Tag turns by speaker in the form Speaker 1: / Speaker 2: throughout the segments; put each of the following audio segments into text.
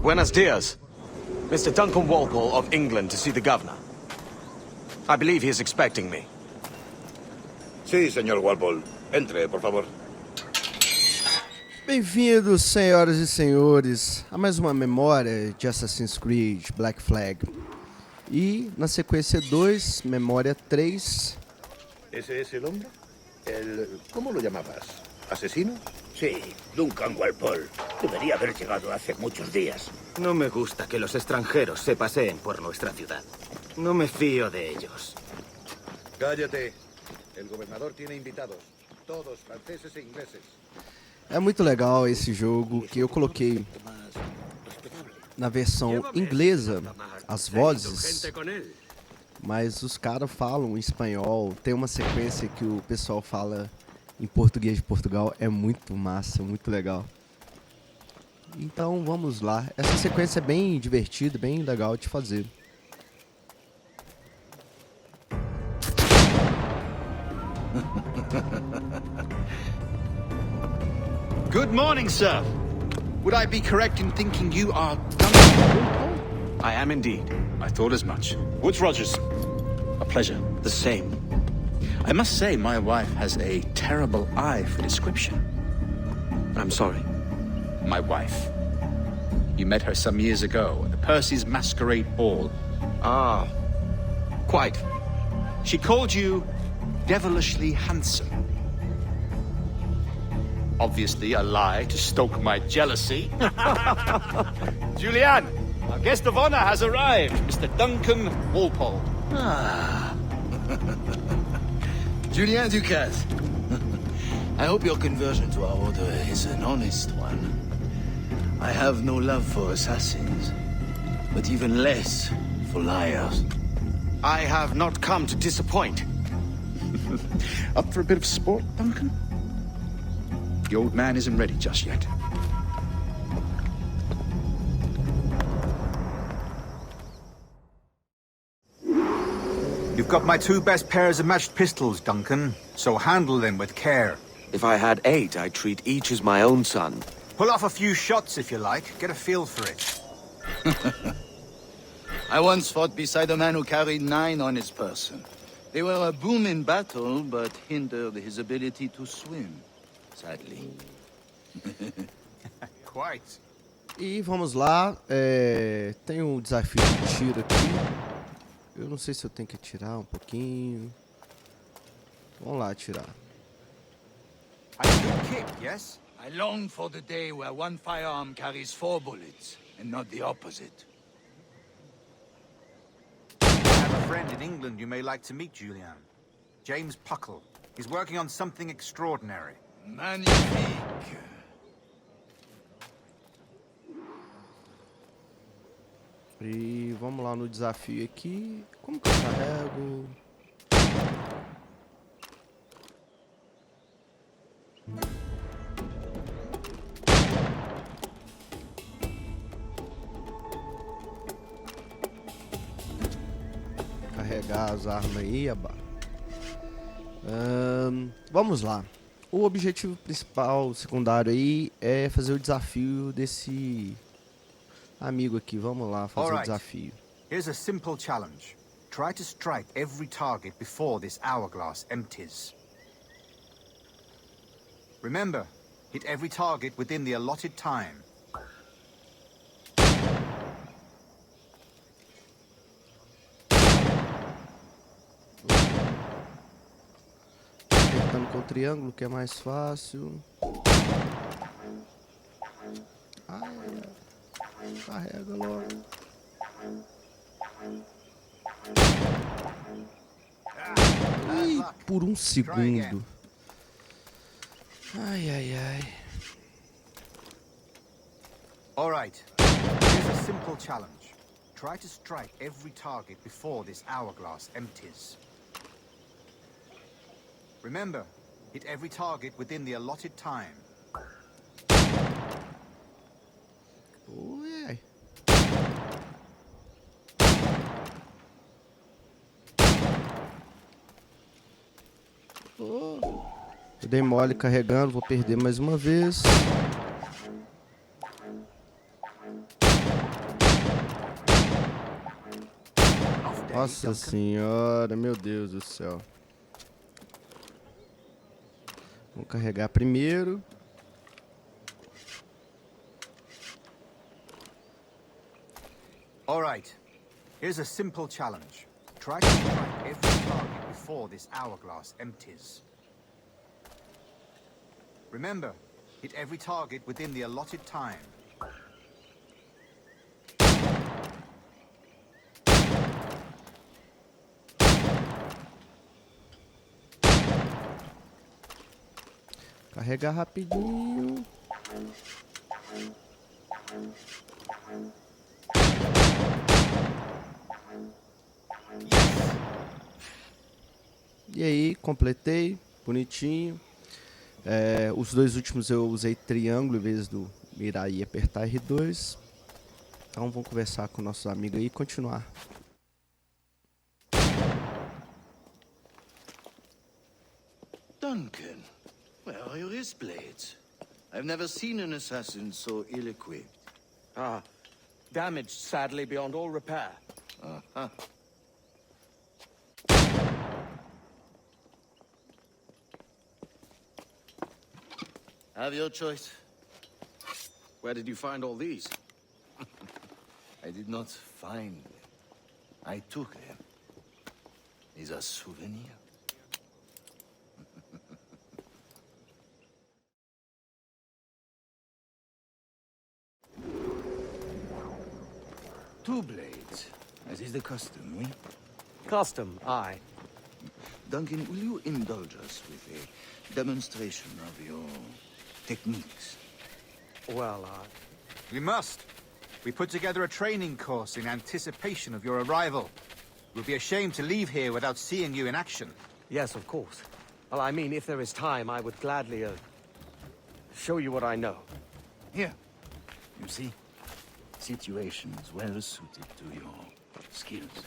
Speaker 1: Buenos dias. Mr. Duncan Walpole of England to see the governor. I believe he is expecting me.
Speaker 2: Sí, señor Walpole. Entre, por favor.
Speaker 3: Bem-vindos, senhoras e senhores, a mais uma memória de Assassin's Creed Black Flag. E na sequência 2, Memória 3.
Speaker 2: ¿Ese es el hombre? ¿Cómo lo llamabas? ¿Asesino?
Speaker 4: Sí, Duncan Walpole. Debería haber llegado hace muchos días.
Speaker 5: No me gusta que los extranjeros se paseen por nuestra ciudad. No me fío de ellos.
Speaker 2: Cállate. El gobernador tiene invitados. Todos franceses e ingleses.
Speaker 3: É muito legal esse jogo que eu coloquei na versão inglesa, as vozes, mas os caras falam em espanhol. Tem uma sequência que o pessoal fala em português de Portugal, é muito massa, muito legal. Então vamos lá, essa sequência é bem divertida, bem legal de fazer.
Speaker 6: Good morning, sir. Would I be correct in thinking you are Duncan?
Speaker 1: I am indeed.
Speaker 6: I thought as much. Woods Rogers. A pleasure.
Speaker 1: The same.
Speaker 6: I must say, my wife has a terrible eye for description.
Speaker 1: I'm sorry.
Speaker 6: My wife. You met her some years ago at the Percy's Masquerade Ball.
Speaker 1: Ah, quite.
Speaker 6: She called you devilishly handsome. Obviously a lie to stoke my jealousy. Julianne, our guest of honor has arrived, Mr. Duncan Walpole.
Speaker 7: Ah. Julien Ducasse. I hope your conversion to our order is an honest one. I have no love for assassins, but even less for liars.
Speaker 1: I have not come to disappoint.
Speaker 6: Up for a bit of sport, Duncan? The old man isn't ready just yet.
Speaker 8: You've got my two best pairs of matched pistols, Duncan, so handle them with care.
Speaker 1: If I had 8, I'd treat each as my own son.
Speaker 8: Pull off a few shots if you like, get a feel for it.
Speaker 7: I once fought beside a man who carried 9 on his person. They were a boom in battle, but hindered his ability to swim. Sadly.
Speaker 8: Quite.
Speaker 3: E vamos lá, tem um desafio de tiro aqui. Eu não sei se eu tenho que atirar um pouquinho. Vamos lá atirar.
Speaker 8: A good kick, yes?
Speaker 7: I long for the day where one firearm carries 4 bullets, and not the opposite.
Speaker 8: I have a friend in England you may like to meet, Julian. James Puckle. He's working on something extraordinary.
Speaker 7: Magnifique.
Speaker 3: E vamos lá no desafio aqui. Como que eu carrego? Carregar as armas aí, aba. Vamos lá. O objetivo principal, secundário aí, é fazer o desafio desse amigo aqui. Vamos lá fazer o desafio.
Speaker 8: Here's a simple challenge. Try to strike every target before this hourglass empties. Remember, hit every target within the allotted time.
Speaker 3: Apertando com o triângulo que é mais fácil. Ai, carrega logo. Ih, por um segundo. Ai, ai, ai.
Speaker 8: All right. Here's a simple challenge. Try to strike every target before this hourglass empties. Remember, hit every target within the allotted time.
Speaker 3: Ui. Oh. Eu dei mole carregando, vou perder mais uma vez. Nossa senhora, meu Deus do céu. Vamos carregar primeiro.
Speaker 8: All right. Here's a simple challenge. Try to strike every target before this hourglass empties. Remember, hit every target within the allotted time.
Speaker 3: Carregar rapidinho. E aí, completei. Bonitinho. Os dois últimos eu usei triângulo em vez do mirar e apertar R2. Então vamos conversar com nossos amigos aí e continuar.
Speaker 7: Duncan, where are your wrist blades? I've never seen an assassin so ill-equipped.
Speaker 1: Ah, damaged sadly beyond all repair.
Speaker 7: Uh-huh. Have your choice.
Speaker 1: Where did you find all these?
Speaker 7: I did not find them. I took them. Is a souvenir. Two blades, as is the custom, oui?
Speaker 1: Custom, aye.
Speaker 7: Duncan, will you indulge us with a demonstration of your techniques?
Speaker 1: Well,
Speaker 8: We must. We put together a training course in anticipation of your arrival. We'll be ashamed to leave here without seeing you in action.
Speaker 1: yes, of course. Well, I mean, if there is time, I would gladly, show you what I know.
Speaker 7: Here, you see, situations well suited to your skills.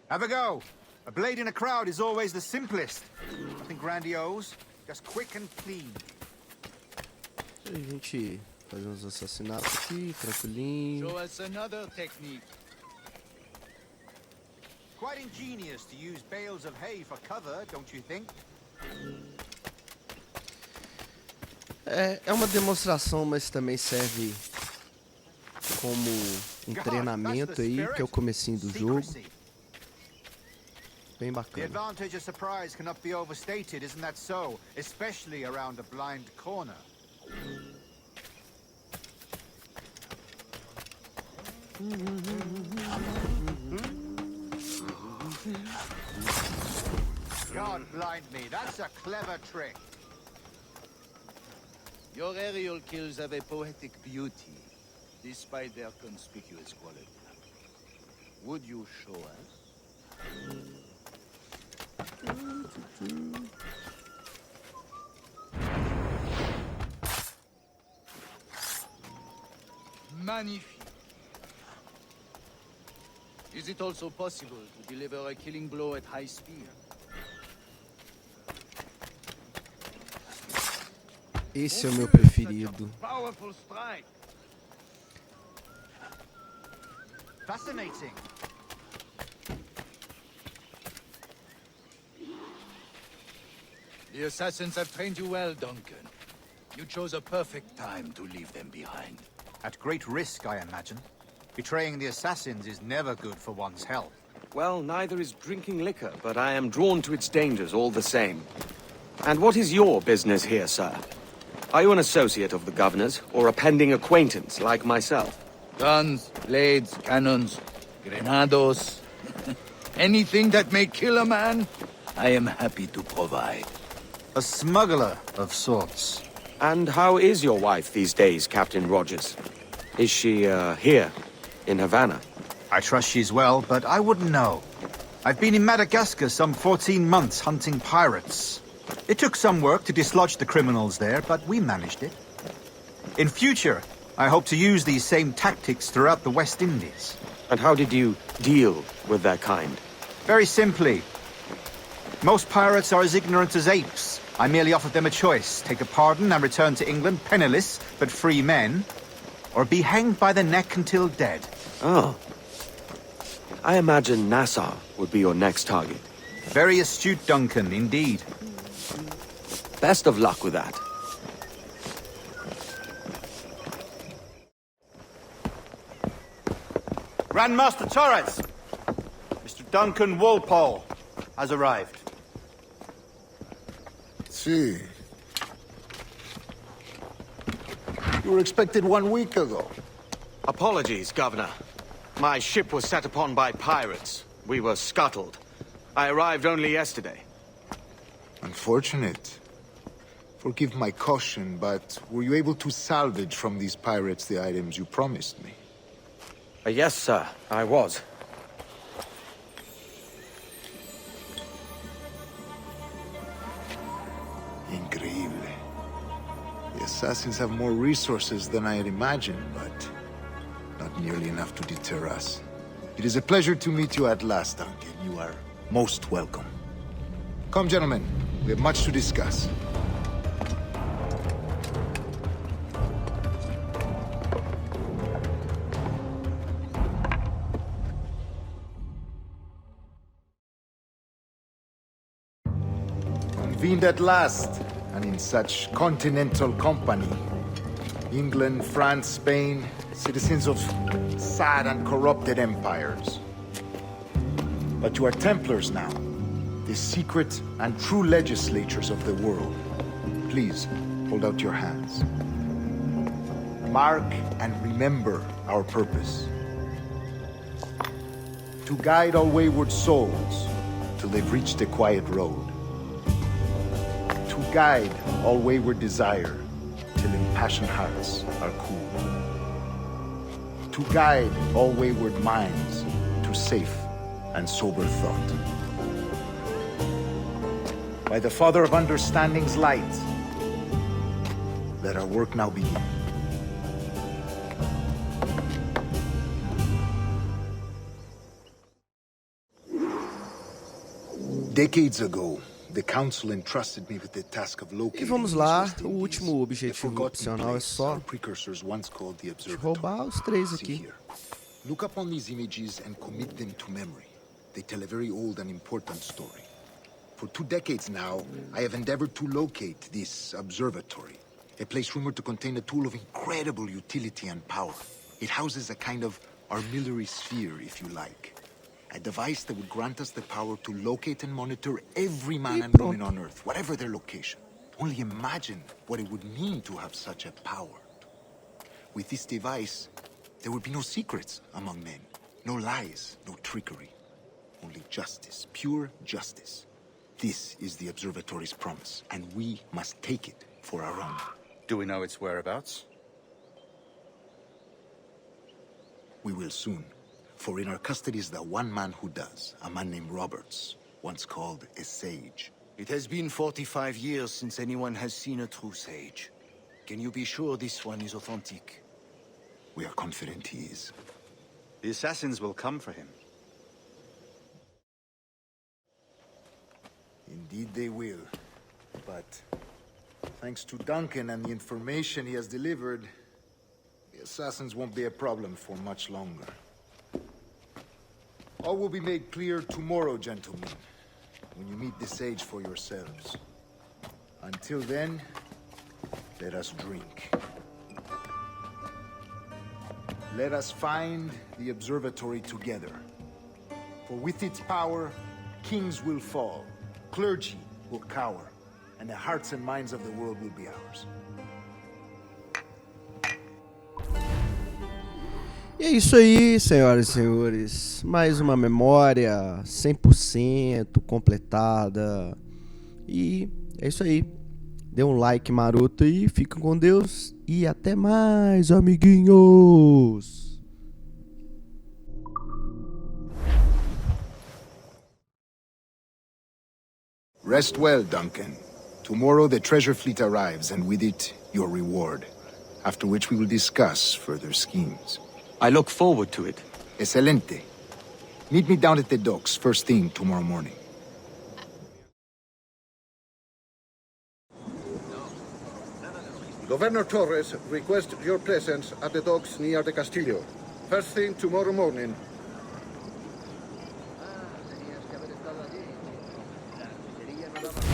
Speaker 8: Have a go. A blade in a crowd is always the simplest. Nothing grandiose, just quick and clean.
Speaker 3: A gente fazer uns assassinatos aqui, tranquilinho.
Speaker 6: Show us another technique.
Speaker 8: Quite ingenious to use bales of hay for cover, don't you think?
Speaker 3: É uma demonstração, mas também serve como um treinamento aí, que é o comecinho do jogo. Bem
Speaker 8: The
Speaker 3: bacana.
Speaker 8: advantage of surprise cannot be overstated, isn't that so? Especially around a blind corner. God blind me, that's a clever trick.
Speaker 6: Your aerial kills have a poetic beauty, despite their conspicuous quality. Would you show us? Magnifique. Is it also possible to deliver a killing blow at high speed?
Speaker 3: Esse é o meu preferido.
Speaker 6: Powerful strike.
Speaker 8: Fascinating.
Speaker 6: The assassins have trained you well, Duncan. You chose a perfect time to leave them behind.
Speaker 8: At great risk, I imagine. Betraying the assassins is never good for one's health.
Speaker 1: Well, neither is drinking liquor, but I am drawn to its dangers all the same. And what is your business here, sir? Are you an associate of the governor's, or a pending acquaintance like myself?
Speaker 6: Guns, blades, cannons, grenados. Anything that may kill a man, I am happy to provide.
Speaker 8: A smuggler of sorts.
Speaker 1: And how is your wife these days, Captain Rogers? Is she, here, in Havana?
Speaker 8: I trust she's well, but I wouldn't know. I've been in Madagascar some 14 months hunting pirates. It took some work to dislodge the criminals there, but we managed it. In future, I hope to use these same tactics throughout the West Indies.
Speaker 1: And how did you deal with their kind?
Speaker 8: Very simply. Most pirates are as ignorant as apes. I merely offered them a choice. Take a pardon and return to England penniless, but free men. Or be hanged by the neck until dead.
Speaker 1: Oh. I imagine Nassau would be your next target.
Speaker 8: Very astute, Duncan, indeed.
Speaker 1: Best of luck with that.
Speaker 8: Grand Master Torres! Mr. Duncan Walpole has arrived.
Speaker 2: See. You were expected 1 week ago.
Speaker 1: Apologies, Governor. My ship was set upon by pirates. We were scuttled. I arrived only yesterday.
Speaker 2: Unfortunate. Forgive my caution, but were you able to salvage from these pirates the items you promised me?
Speaker 1: Yes, sir, I was.
Speaker 2: Increíble. The assassins have more resources than I had imagined, but not nearly enough to deter us. It is a pleasure to meet you at last, Duncan. You are most welcome. Come, gentlemen. We have much to discuss. Convened at last, and in such continental company. England, France, Spain, citizens of sad and corrupted empires. But you are Templars now, the secret and true legislators of the world. Please, hold out your hands. Mark and remember our purpose. To guide all wayward souls till they've reached the quiet road. To guide all wayward desire till impassioned hearts are cool. To guide all wayward minds to safe and sober thought. By the Father of Understanding's light, let our work now begin. Decades ago, the Council entrusted me with the task of locating
Speaker 3: E vamos lá,
Speaker 2: East
Speaker 3: o
Speaker 2: Indies,
Speaker 3: último
Speaker 2: a
Speaker 3: objetivo
Speaker 2: forgotten
Speaker 3: opcional é
Speaker 2: place
Speaker 3: só
Speaker 2: our precursors once called the Observatory.
Speaker 3: roubar os 3
Speaker 2: See
Speaker 3: aqui.
Speaker 2: here. Look upon these images and commit them to memory. They tell a very old and important story. For 2 decades now, I have endeavored to locate this observatory, a place rumored to contain a tool of incredible utility and power. It houses a kind of armillary sphere, if you like. A device that would grant us the power to locate and monitor every man and woman on Earth, whatever their location. Only imagine what it would mean to have such a power. With this device, there would be no secrets among men. No lies, no trickery. Only justice, pure justice. This is the observatory's promise, and we must take it for our own.
Speaker 8: Do we know its whereabouts?
Speaker 2: We will soon. For in our custody is the one man who does, a man named Roberts, once called a sage.
Speaker 7: It has been 45 years since anyone has seen a true sage. Can you be sure this one is authentic?
Speaker 2: We are confident he is.
Speaker 8: The assassins will come for him.
Speaker 2: Indeed they will. But thanks to Duncan and the information he has delivered, the assassins won't be a problem for much longer. All will be made clear tomorrow, gentlemen, when you meet the sage for yourselves. Until then, let us drink. Let us find the observatory together. For with its power, kings will fall, clergy will cower, and the hearts and minds of the world will be ours.
Speaker 3: E é isso aí, senhoras e senhores. Mais uma memória 100% completada. E é isso aí. Dê um like maroto aí, fiquem com Deus e até mais, amiguinhos.
Speaker 2: Rest well, Duncan. Tomorrow the treasure fleet arrives, and with it, your reward. After which we will discuss further schemes.
Speaker 1: I look forward to it.
Speaker 2: Excelente. Meet me down at the docks first thing tomorrow morning.
Speaker 9: Governor Torres requests your presence at the docks near the Castillo. First thing tomorrow morning. pardon.